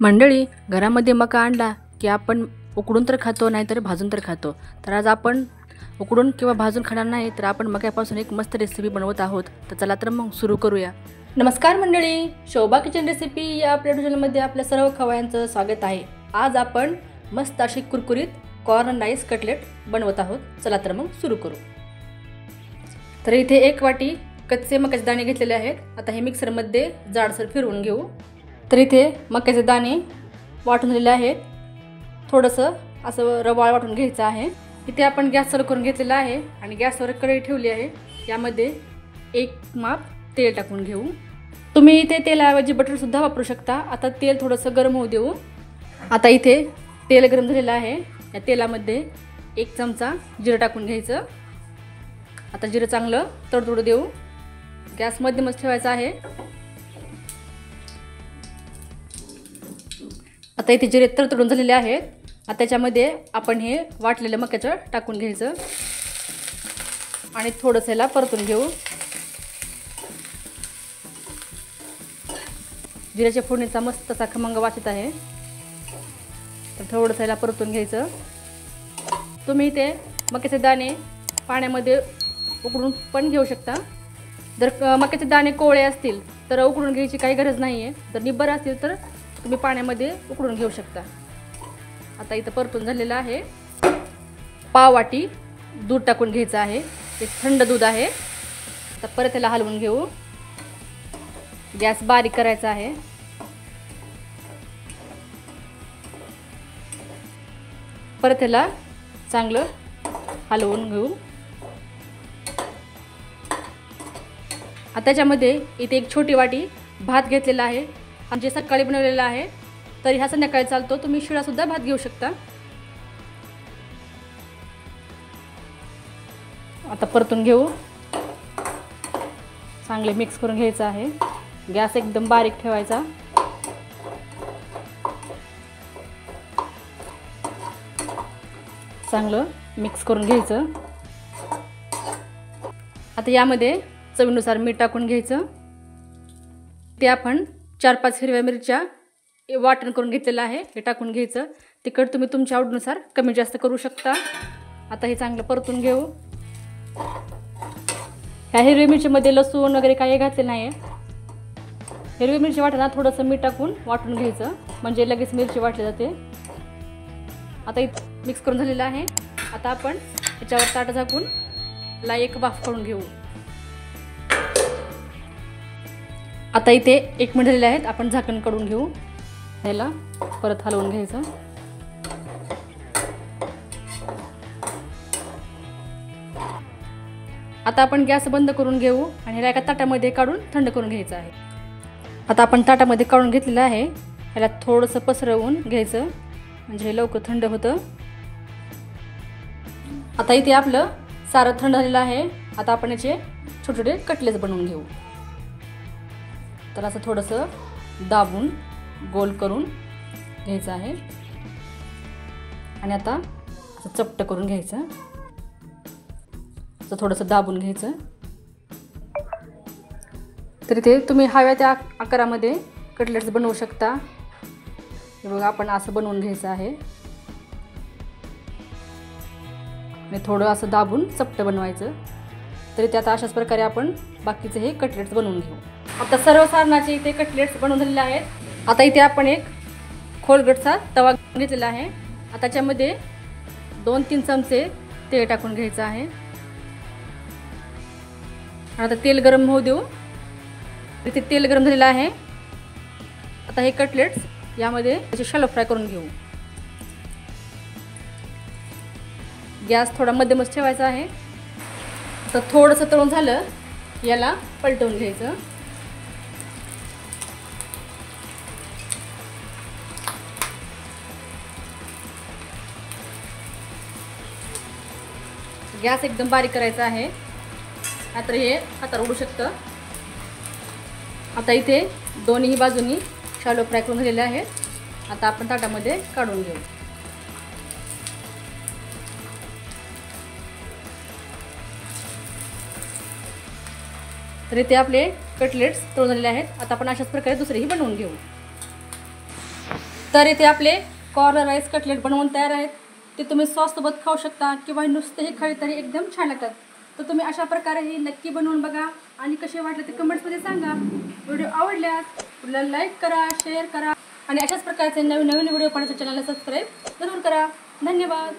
मंडळी, घरामध्ये मका आणला की आपण उकडून तर खातो, नाहीतर भाजून तर खातो. तर आज आपण उकडून किंवा भाजून खाणार नाही, तर आपण मक्यापासून एक मस्त रेसिपी बनवत आहोत. तर चला तर मग सुरू करूया. नमस्कार मंडळी, शोभा किचन रेसिपी या आपल्या चॅनलमध्ये आपल्या सर्व खवयांचं स्वागत आहे. आज आपण मस्त अशी कुरकुरीत कॉर्न राईस कटलेट बनवत आहोत. चला तर मग सुरू करू. तर इथे एक वाटी कच्चे मक्याचे दाणे घेतलेले आहेत. आता हे मिक्सरमध्ये जाडसर फिरवून घेऊ. तर इथे मक्याचे दाणे वाटून दिलेले आहेत. थोडंसं असं रवाळ वाटून घ्यायचं आहे. इथे आपण गॅस चालू करून घेतलेला आहे आणि गॅसवर कढई ठेवली आहे. यामध्ये एक माप तेल टाकून घेऊ. तुम्ही इथे तेलाऐवजी बटरसुद्धा वापरू शकता. आता तेल थोडंसं गरम होऊ देऊ. आता इथे तेल गरम झालेलं आहे. या तेलामध्ये एक चमचा जिरं टाकून घ्यायचं. आता जिरं चांगलं तडतडू देऊ. गॅस मध्यमच ठेवायचा आहे. आता इथे जिरे तडतडून झालेले आहेत. आता त्याच्यामध्ये आपण हे वाटलेलं मक्याचं टाकून घ्यायचं आणि थोडंसं याला परतून घेऊ. जिऱ्याच्या फोडणीचा मस्त असा खमंग वास येत आहे. तर थोडंसं याला परतून घ्यायचं. तुम्ही इथे मक्याचे दाणे पाण्यामध्ये उकडून पण घेऊ शकता. जर मक्याचे दाणे कोवळे असतील तर उकडून घ्यायची काही गरज नाही आहे. जर निब्बर असतील तर तुम्ही पाण्यामध्ये उकडून घेऊ शकता. आता इथं परतून झालेलं आहे. पाव वाटी दूध टाकून घ्यायचं आहे. हे थंड दूध आहे. आता परत त्याला हलवून घेऊ. गॅस बारीक करायचा आहे. परत त्याला चांगलं हलवून घेऊ. आता त्याच्यामध्ये इथे एक छोटी वाटी भात घेतलेला आहे. आणि जे सकाळी बनवलेला आहे तरी हा संध्याकाळी चालतो. तुम्ही शिळासुद्धा भात घेऊ शकता. आता परतून घेऊ. चांगले मिक्स करून घ्यायचं आहे. गॅस एकदम बारीक ठेवायचा. चांगलं मिक्स करून घ्यायचं. आता यामध्ये चवीनुसार मीठ टाकून घ्यायचं. ते आपण 4-5 हिरव्या मिरच्या वाटण करून घेतलेलं आहे. हे टाकून घ्यायचं. तिखट तुम्ही तुमच्या आवडीनुसार कमी जास्त करू शकता. आता हे चांगलं परतून घेऊ. ह्या हिरव्या मिरचीमध्ये लसूण वगैरे काही घातले नाही आहे. हिरवी मिरची वाटताना थोडंसं मीठ टाकून वाटून घ्यायचं, म्हणजे लगेच मिरची वाटली जाते. आता इथं मिक्स करून झालेलं आहे. आता आपण याच्यावर ताट झाकून ला एक वाफ काढून घेऊ. आता इथे 1 मिनिट झालेले आहेत. आपण झाकण काढून घेऊ. याला परत हलवून घ्यायचं. आता आपण गॅस बंद करून घेऊ आणि ह्याला एका ताटामध्ये काढून थंड करून घ्यायचं आहे. आता आपण ताटामध्ये काढून घेतलेलं आहे. ह्याला थोडंसं पसरवून घ्यायचं, म्हणजे हे लवकर थंड होतं. आता इथे आपलं सारं थंड झालेलं आहे. आता आपण याचे छोटे छोटे कटलेट्स बनवून घेऊ. तर असं थोडंसं दाबून गोल करून घ्यायचं आहे आणि आता असं चपटं करून घ्यायचं. असं थोडंसं दाबून घ्यायचं. तर इथे तुम्ही हव्या त्या आकारामध्ये कटलेट्स बनवू शकता. हे बघा, आपण असं बनवून घ्यायचं आहे आणि थोडं असं दाबून चपटं बनवायचं. तरी ते आता अशाच प्रकारे आपण बाकीचे हे कटलेट्स बनवून घेऊ. आता सर्व सारणाचे इथे कटलेट्स बनवून झालेले आहेत. आता इथे आपण एक खोलगटचा तवा घेतलेला आहे. आता त्याच्यामध्ये 2-3 चमचे तेल टाकून घ्यायचं आहे. आता तेल गरम होऊ देऊ. इथे तेल गरम झालेलं आहे. आता हे कटलेट्स यामध्ये त्याचे शॅलो फ्राय करून घेऊ. गॅस थोडा मध्यमच ठेवायचा आहे. आता थोडंसं तळून झालं, याला पलटवून घ्यायचं. गॅस एकदम बारीक करायचा आहे. आता हे हातावर उडू शकतं. आता इथे दोन्ही बाजूनी शॅलो फ्राय करून झालेले आहेत. आता आपण ताटामध्ये काढून घेऊ. तर इथे आपले कटलेट्स तळून झालेले आहेत. आता आपण अशाच प्रकारे दुसरेही बनवून घेऊ. तर इथे आपले कॉर्नर राईस कटलेट बनवून तयार आहेत. ते तुम्ही सॉससोबत खाऊ शकता किंवा नुसतेही खाल्ले तरी एकदम छान लागतात. तर तुम्ही अशा प्रकारे हे नक्की बनवून बघा आणि कसे वाटले ते कमेंट्समध्ये सांगा. व्हिडिओ आवडल्यास व्हिडिओला लाईक करा, शेअर करा आणि अशाच प्रकारचे नवीन व्हिडिओ पाहण्यासाठी चॅनलला सबस्क्राईब जरूर करा. धन्यवाद.